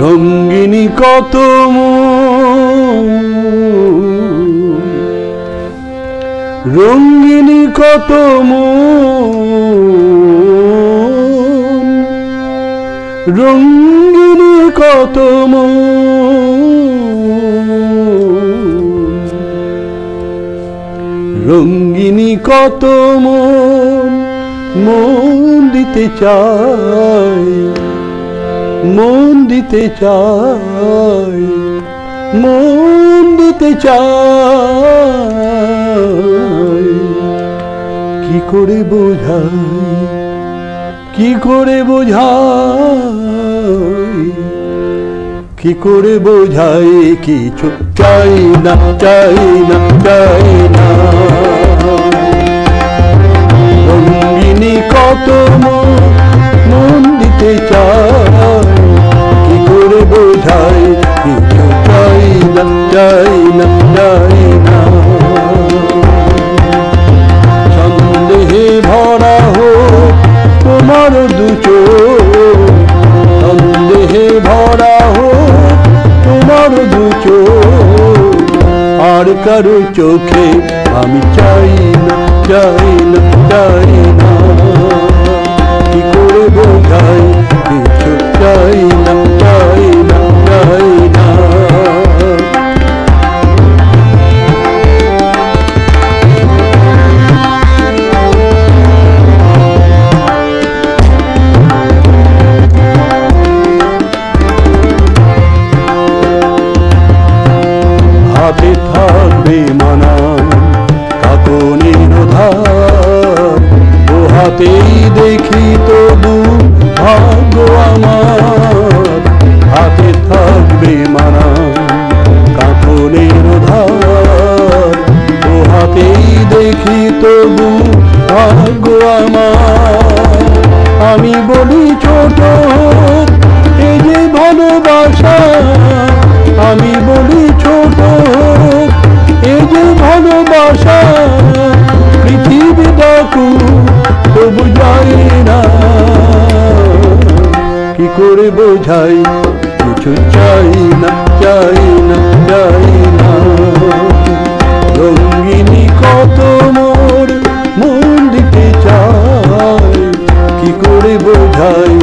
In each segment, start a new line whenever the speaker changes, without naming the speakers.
রঙ্গিনী কত রঙ্গিনী কত রঙ্গিনী কত রঙ্গিনী কত মন দিতে চাই, মন দিতে চাই, মন দিতে চাই। কি করে বোঝাই, কি করে বোঝাই, কি করে বোঝাই, কিছু চাই না, চাই না, চাই না। রঙ্গিনী কত মন দিতে চাই, কি করে বোঝাই, কিছু চাই না, চাই না, চাই না। সন্দেহে ভরা হোক তোমার দু চোখ, সন্দেহে ভরা হোক তোমার দু চোখ, আর কারো চোখে আমি চাই না, চাই না, চাই না। কি করে বোঝাই, কিছু চাই না, চাই না, চাই না। হাতে থাকবে মানা কাকনের ধার, ও হাতেই দেখি তবু ভাগ্য আমার। হাতে থাকবে মানা কাকনের ধার, ও হাতেই দেখি তবু ভাগ্য আমার। আমি বলি ছোট এই যে ভালোবাসা, আমি বলি ছোট এই যে ভালোবাসা। পৃথিবী ডাকু তবু যাই না, কি করে বোঝাই, কিছু চাই না, চাই না, চাই না। রঙ্গিনী কত মন দিতে চাই, কি করে বোঝাই,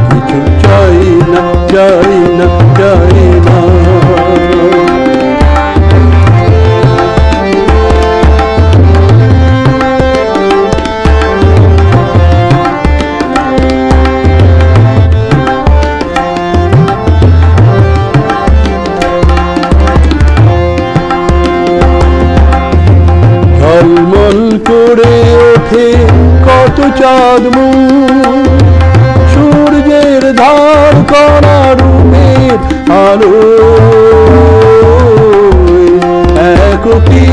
কিছু চাই না, চাই না, চাই না। ঝলমল করে ওঠে কত চাঁদ মুখ, সূর্যের ধার করা রূপের আলো। একটি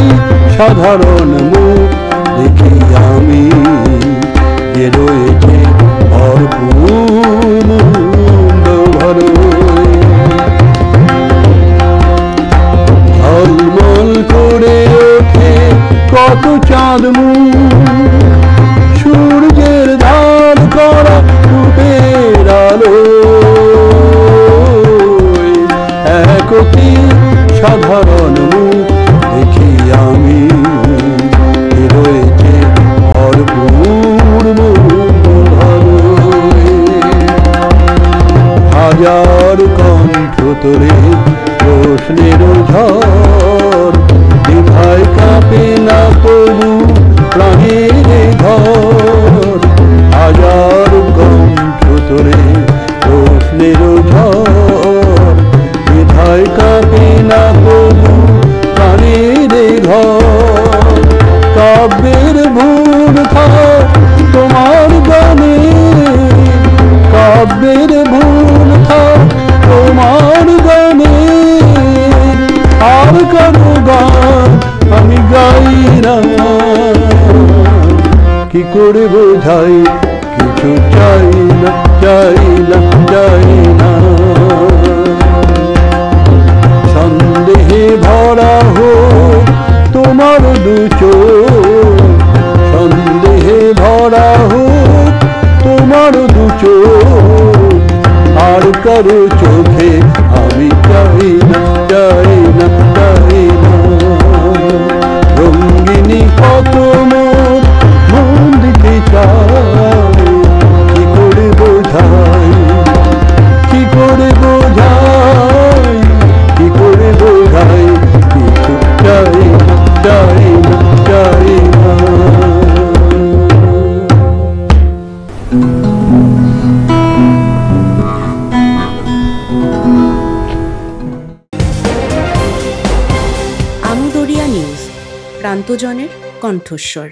সাধারণ মুখ দেখি আমি, যে রয়েছে ভরপুর মুন্ড ভরে। ঝলমল করে ওঠে কত চাঁদ মুখ, সূর্যের ধার করা রূপের আলো। একটি সাধারণ মুখ দেখি আমি, রয়েছে ভরপুর হাজার কণ্ঠ তোরে প্রশ্নের ঝড়, দ্বিধায় কাঁপে না তবু প্রাণের ঘর। হাজার কণ্ঠ তোরে প্রশ্নের ঝড়, দ্বিধায় কাঁপে না তবু প্রাণের ঘর। কাব্যের ভুল থাক তোমার গানে, কাব্যের ভুল থাক তোমার গানে। আর কারো গান আমি গাই না, কি করে বোঝাই, কিছু চাই না, চাই না, চাই না। সন্দেহে ভরা হোক তোমার দু চোখ, সন্দেহে তোমার দু চোখ আর কারো চোখে আমি চাই না, চাই না, চাই না। রঙ্গিনী কত মন দিতে চাই, কি করে বোঝাই, কি করে বোঝাই, কি করে বোঝাই, কিছু চাই না, চাই না, চাই না।
আমদরিয়া নিউজ, প্রান্তজনের কণ্ঠস্বর।